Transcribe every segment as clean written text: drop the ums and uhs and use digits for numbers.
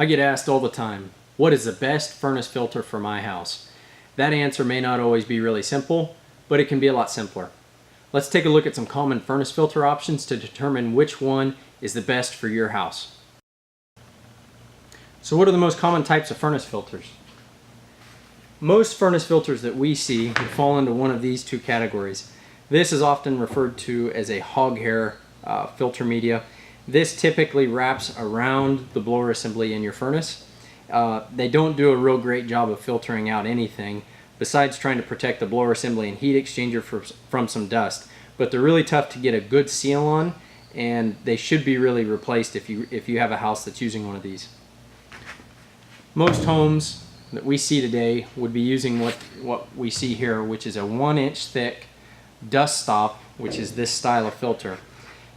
I get asked all the time, what is the best furnace filter for my house? That answer may not always be really simple, but it can be a lot simpler. Let's take a look at some common furnace filter options to determine which one is the best for your house. So what are the most common types of furnace filters? Most furnace filters that we see fall into one of these two categories. This is often referred to as a hog hair filter media. This typically wraps around the blower assembly in your furnace. They don't do a real great job of filtering out anything besides trying to protect the blower assembly and heat exchanger from some dust. But they're really tough to get a good seal on, and they should be really replaced if you have a house that's using one of these. Most homes that we see today would be using what we see here, which is a 1-inch thick dust stop, which is this style of filter.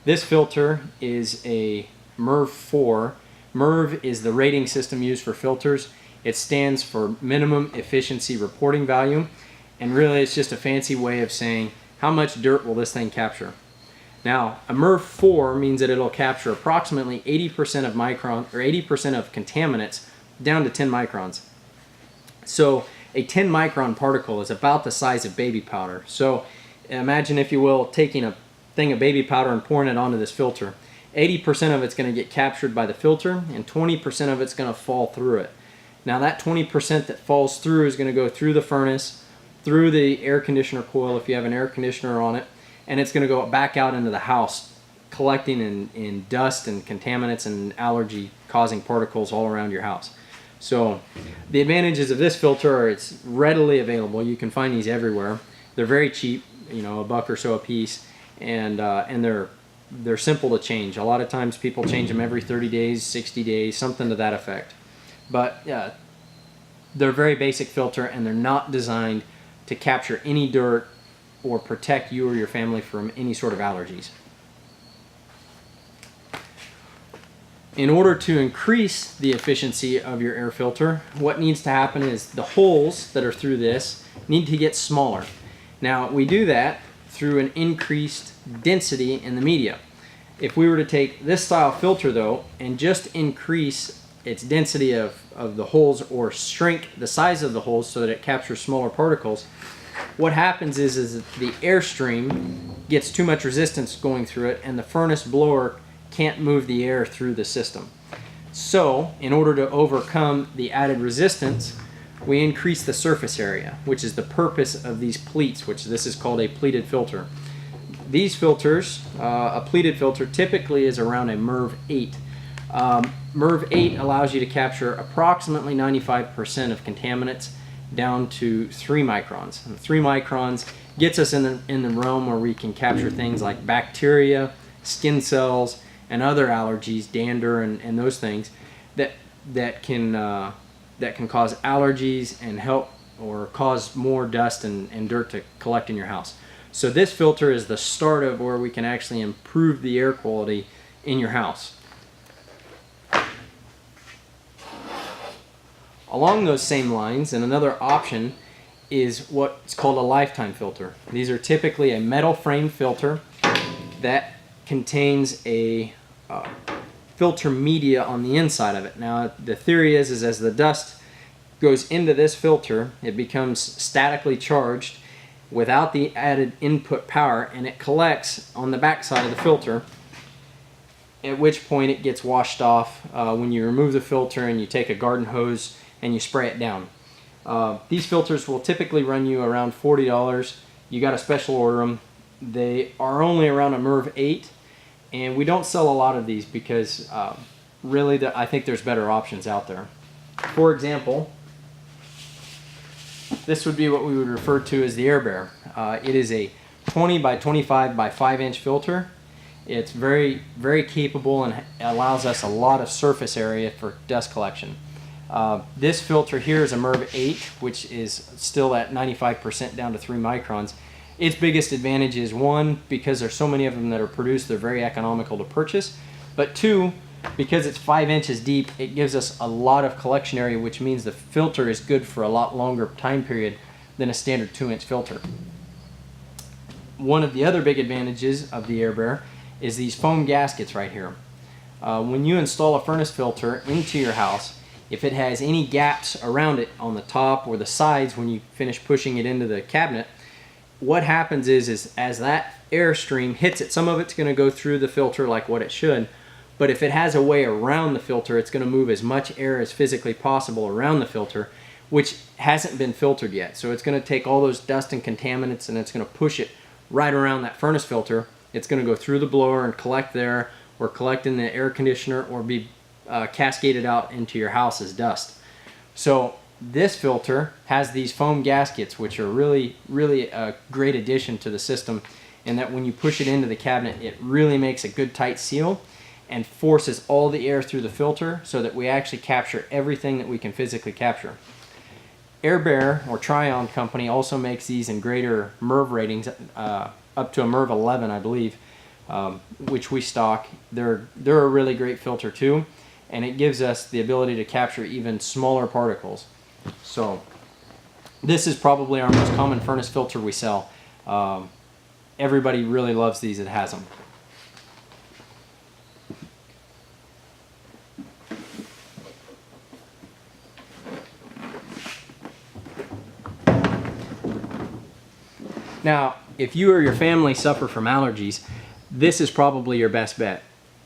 This filter is a MERV 4. MERV is the rating system used for filters. It stands for minimum efficiency reporting value, and really it's just a fancy way of saying how much dirt will this thing capture. Now, a MERV 4 means that it'll capture approximately 80% of 80% of contaminants down to 10 microns. So a 10 micron particle is about the size of baby powder. So imagine, if you will, taking a thing of baby powder and pouring it onto this filter. 80% of it's going to get captured by the filter, and 20% of it's going to fall through it. Now that 20% that falls through is going to go through the furnace, through the air conditioner coil if you have an air conditioner on it, and it's going to go back out into the house, collecting in dust and contaminants and allergy causing particles all around your house. So the advantages of this filter are it's readily available. You can find these everywhere. They're very cheap, $1 or so a piece, and they're simple to change. A lot of times people change them every 30 days, 60 days, something to that effect. But they're a very basic filter, and they're not designed to capture any dirt or protect you or your family from any sort of allergies. In order to increase the efficiency of your air filter, what needs to happen is the holes that are through this need to get smaller. Now, we do that through an increased density in the media. If we were to take this style filter though and just increase its density of the holes, or shrink the size of the holes so that it captures smaller particles, what happens is that the airstream gets too much resistance going through it, and the furnace blower can't move the air through the system. So in order to overcome the added resistance, we increase the surface area, which is the purpose of these pleats, which this is called a pleated filter. These filters, a pleated filter typically is around a MERV 8. MERV 8 allows you to capture approximately 95% of contaminants down to 3 microns. And 3 microns gets us in the realm where we can capture things like bacteria, skin cells, and other allergies, dander, and those things that can cause allergies and help or cause more dust and dirt to collect in your house. So this filter is the start of where we can actually improve the air quality in your house. Along those same lines, and another option is what's called a lifetime filter. These are typically a metal frame filter that contains a filter media on the inside of it. Now the theory is as the dust goes into this filter, it becomes statically charged without the added input power, and it collects on the back side of the filter, at which point it gets washed off when you remove the filter and you take a garden hose and you spray it down. These filters will typically run you around $40. You got to special order them. They are only around a MERV 8, and we don't sell a lot of these because really I think there's better options out there. For example, this would be what we would refer to as the Airbear. It is a 20 by 25 by 5-inch filter. It's very, very capable and allows us a lot of surface area for dust collection. This filter here is a MERV 8, which is still at 95% down to 3 microns. Its biggest advantage is, one, because there's so many of them that are produced, they're very economical to purchase, but two, because it's 5 inches deep, it gives us a lot of collection area, which means the filter is good for a lot longer time period than a standard 2-inch filter. One of the other big advantages of the Airbear is these foam gaskets right here. When you install a furnace filter into your house, if it has any gaps around it on the top or the sides when you finish pushing it into the cabinet, what happens is as that air stream hits it, some of it's going to go through the filter like what it should, but if it has a way around the filter, it's going to move as much air as physically possible around the filter, which hasn't been filtered yet. So it's going to take all those dust and contaminants and it's going to push it right around that furnace filter. It's going to go through the blower and collect there, or collect in the air conditioner, or be cascaded out into your house as dust. So this filter has these foam gaskets, which are really a great addition to the system, in that when you push it into the cabinet, it really makes a good tight seal and forces all the air through the filter so that we actually capture everything that we can physically capture. Airbear, or Tryon company, also makes these in greater MERV ratings, up to a MERV 11, I believe, which we stock. They're a really great filter too, and it gives us the ability to capture even smaller particles. So this is probably our most common furnace filter we sell. Everybody really loves these that has them. Now, if you or your family suffer from allergies, this is probably your best bet.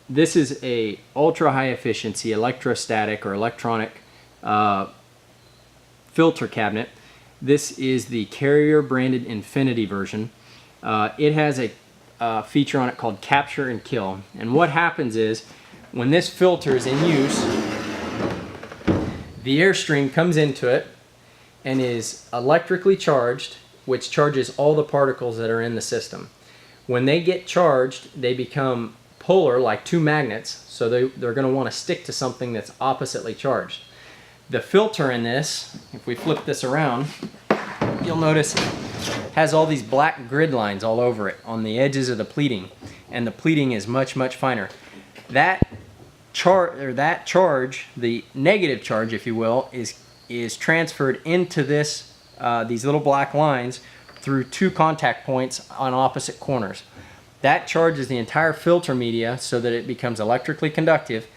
This is a ultra high efficiency electrostatic or electronic filter cabinet. This is the Carrier branded Infinity version. It has a feature on it called Capture and Kill. And what happens is, when this filter is in use, the airstream comes into it and is electrically charged, which charges all the particles that are in the system. When they get charged, they become polar, like two magnets, so they're going to want to stick to something that's oppositely charged. The filter in this, if we flip this around, you'll notice it has all these black grid lines all over it on the edges of the pleating, and the pleating is much finer. That charge, the negative charge, if you will, is transferred into this these little black lines through two contact points on opposite corners. That charges the entire filter media so that it becomes electrically conductive,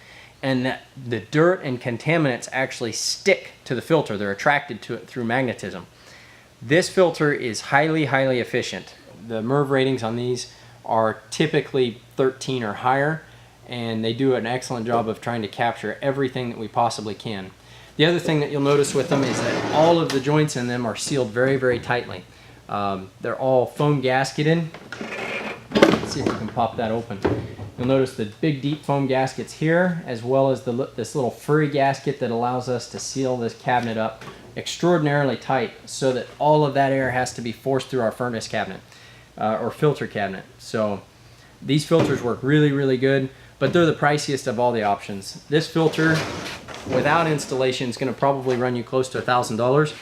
and that the dirt and contaminants actually stick to the filter. They're attracted to it through magnetism. This filter is highly efficient. The MERV ratings on these are typically 13 or higher, and they do an excellent job of trying to capture everything that we possibly can. The other thing that you'll notice with them is that all of the joints in them are sealed very tightly. They're all foam gasketed. Let's see if we can pop that open. You'll notice the big deep foam gaskets here, as well as this little furry gasket that allows us to seal this cabinet up extraordinarily tight, so that all of that air has to be forced through our furnace cabinet or filter cabinet. So these filters work really good, but they're the priciest of all the options. This filter, without installation, is going to probably run you close to $1,000.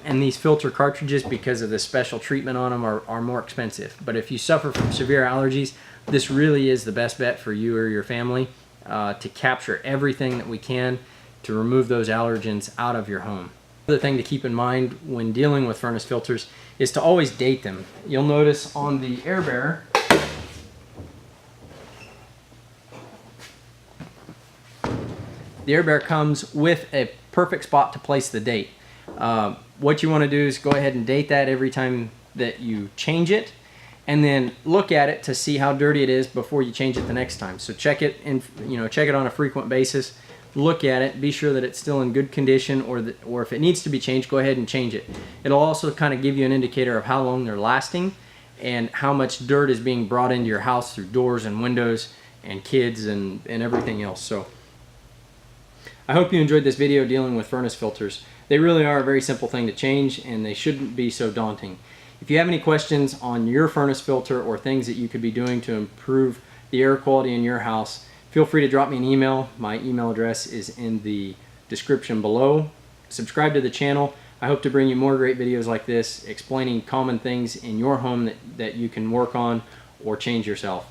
And these filter cartridges, because of the special treatment on them, are more expensive. But if you suffer from severe allergies, this really is the best bet for you or your family to capture everything that we can to remove those allergens out of your home. Another thing to keep in mind when dealing with furnace filters is to always date them. You'll notice on the Airbear, the Airbear comes with a perfect spot to place the date. What you want to do is go ahead and date that every time that you change it, and then look at it to see how dirty it is before you change it the next time. So check it check it on a frequent basis. Look at it, be sure that it's still in good condition, or if it needs to be changed, go ahead and change it. It'll also kind of give you an indicator of how long they're lasting and how much dirt is being brought into your house through doors and windows and kids and everything else. So I hope you enjoyed this video dealing with furnace filters. They really are a very simple thing to change, and they shouldn't be so daunting. If you have any questions on your furnace filter or things that you could be doing to improve the air quality in your house, feel free to drop me an email. My email address is in the description below. Subscribe to the channel. I hope to bring you more great videos like this, explaining common things in your home that you can work on or change yourself.